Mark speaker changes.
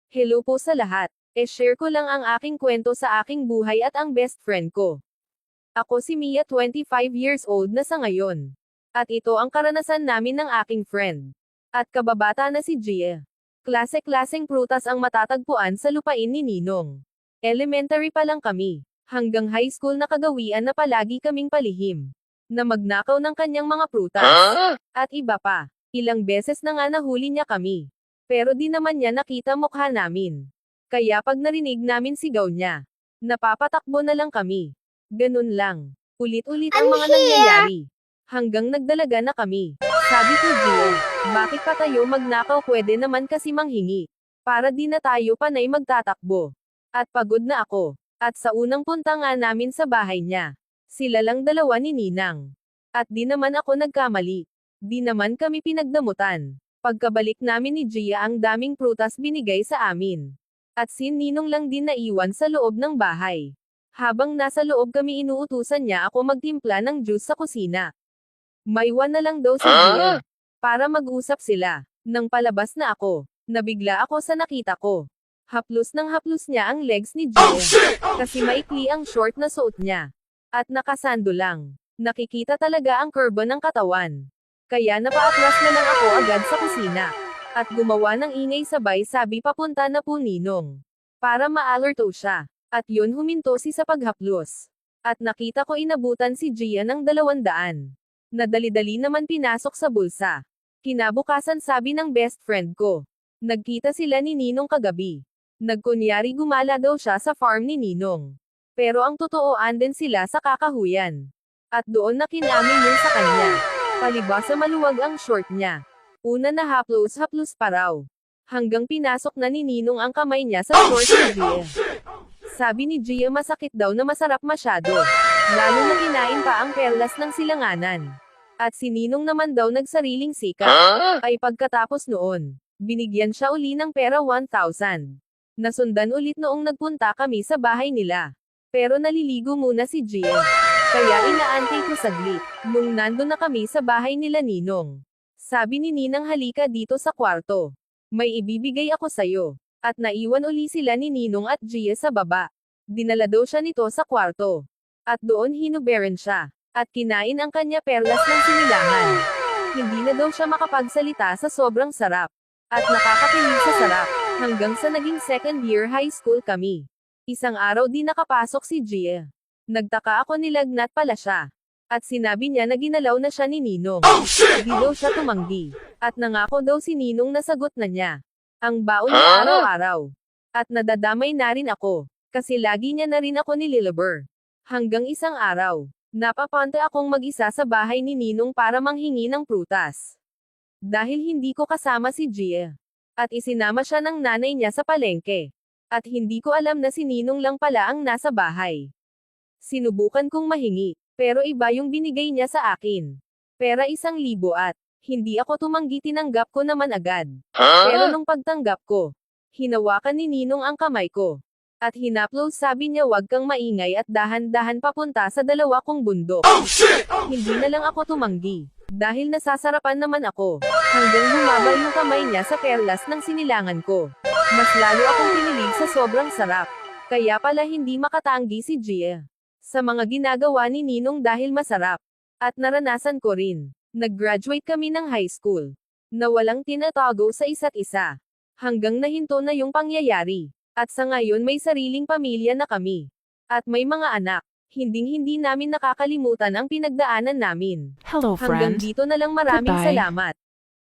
Speaker 1: Hello po sa lahat. E-share ko lang ang aking kwento sa aking buhay at ang best friend ko. Ako si Mia, 25 years old na sa ngayon. At ito ang karanasan namin ng aking friend. At kababata na si Gia. Klase-klaseng prutas ang matatagpuan sa lupain ni Ninong. Elementary pa lang kami. Hanggang high school na kagawian na palagi kaming palihim. Na magnakaw ng kanyang mga prutas. At iba pa. Ilang beses na nga nahuli niya kami. Pero di naman niya nakita mukha namin. Kaya pag narinig namin sigaw niya, napapatakbo na lang kami. Ganun lang. Ulit-ulit ang mga nangyayari. Hanggang nagdalaga na kami. Sabi ko, Jill, bakit pa tayo magnakaw, pwede naman kasi manghingi. Para di na tayo panay magtatakbo. At pagod na ako. At sa unang punta nga namin sa bahay niya, sila lang dalawa ni Ninang. At di naman ako nagkamali. Di naman kami pinagdamutan. Pagkabalik namin ni Gia, ang daming prutas binigay sa amin. At si Ninong lang din naiwan sa loob ng bahay. Habang nasa loob kami, inuutusan niya ako magtimpla ng juice sa kusina. Maiwan na lang daw si Gia. Para mag-usap sila. Nang palabas na ako, nabigla ako sa nakita ko. Haplos ng haplos niya ang legs ni Gia. Kasi maikli ang short na suot niya. At nakasando lang. Nakikita talaga ang kurba ng katawan. Kaya napaatras na lang ako agad sa kusina. At gumawa ng ingay, sabay sabi papunta na po Ninong. Para ma-alerto siya. At yun, huminto si sa paghaplos. At nakita ko inabutan si Gia ng 200. Nadali-dali naman pinasok sa bulsa. Kinabukasan, sabi ng best friend ko. Nagkita sila ni Ninong kagabi. Nagkunyari gumala daw siya sa farm ni Ninong. Pero ang totoo, andin sila sa kakahuyan. At doon na kinamin yun sa kanya. Palibasa maluwag ang short niya. Una na haplos-haplos pa raw. Hanggang pinasok na ni Ninong ang kamay niya sa short ni Gia. Sabi ni Gia masakit daw na masarap masyado. Lalo na kinain pa ang perlas ng silanganan. At si Ninong naman daw nagsariling sikat. Ay pagkatapos noon, binigyan siya uli ng pera 1,000. Nasundan ulit noong nagpunta kami sa bahay nila. Pero naliligo muna si Gia. Kaya inaantay ko saglit. Nung nandun na kami sa bahay nila Ninong, sabi ni Ninang, halika dito sa kwarto. May ibibigay ako sayo. At naiwan uli sila ni Ninong at Gia sa baba. Dinala daw siya nito sa kwarto. At doon hinuberan siya. At kinain ang kanya perlas ng sinilangan. Hindi na daw siya makapagsalita sa sobrang sarap. At nakakakilig sa sarap. Hanggang sa naging second year high school kami. Isang araw di nakapasok si Gia. Nagtaka ako, nilagnat pala siya. At sinabi niya na ginalaw na siya ni Ninong. Di daw siya tumanggi. At nangako daw si Ninong na sagot na niya ang baon niya araw-araw. At nadadamay na rin ako. Kasi lagi niya na rin ako nililaber. Hanggang isang araw, napapante akong mag-isa sa bahay ni Ninong para manghingi ng prutas. Dahil hindi ko kasama si Gia. At isinama siya ng nanay niya sa palengke. At hindi ko alam na si Ninong lang pala ang nasa bahay. Sinubukan kong mahingi, pero iba yung binigay niya sa akin. Pera 1,000 at hindi ako tumanggi, tinanggap ko naman agad. Pero nung pagtanggap ko, hinawakan ni Ninong ang kamay ko. At hinaplos, sabi niya wag kang maingay at dahan-dahan papunta sa dalawa kong bundok. Hindi na lang ako tumanggi. Dahil nasasarapan naman ako. Hanggang humaba yung kamay niya sa perlas ng sinilangan ko. Mas lalo akong pinilig sa sobrang sarap. Kaya pala hindi makatanggi si Gia sa mga ginagawa ni Ninong dahil masarap. At naranasan ko rin. Nag-graduate kami ng high school. Na walang tinatago sa isa't isa. Hanggang nahinto na yung pangyayari. At sa ngayon may sariling pamilya na kami. At may mga anak. Hinding-hindi namin nakakalimutan ang pinagdaanan namin.
Speaker 2: Hello,
Speaker 1: Hanggang
Speaker 2: friend.
Speaker 1: dito na lang, maraming
Speaker 2: Goodbye.
Speaker 1: salamat.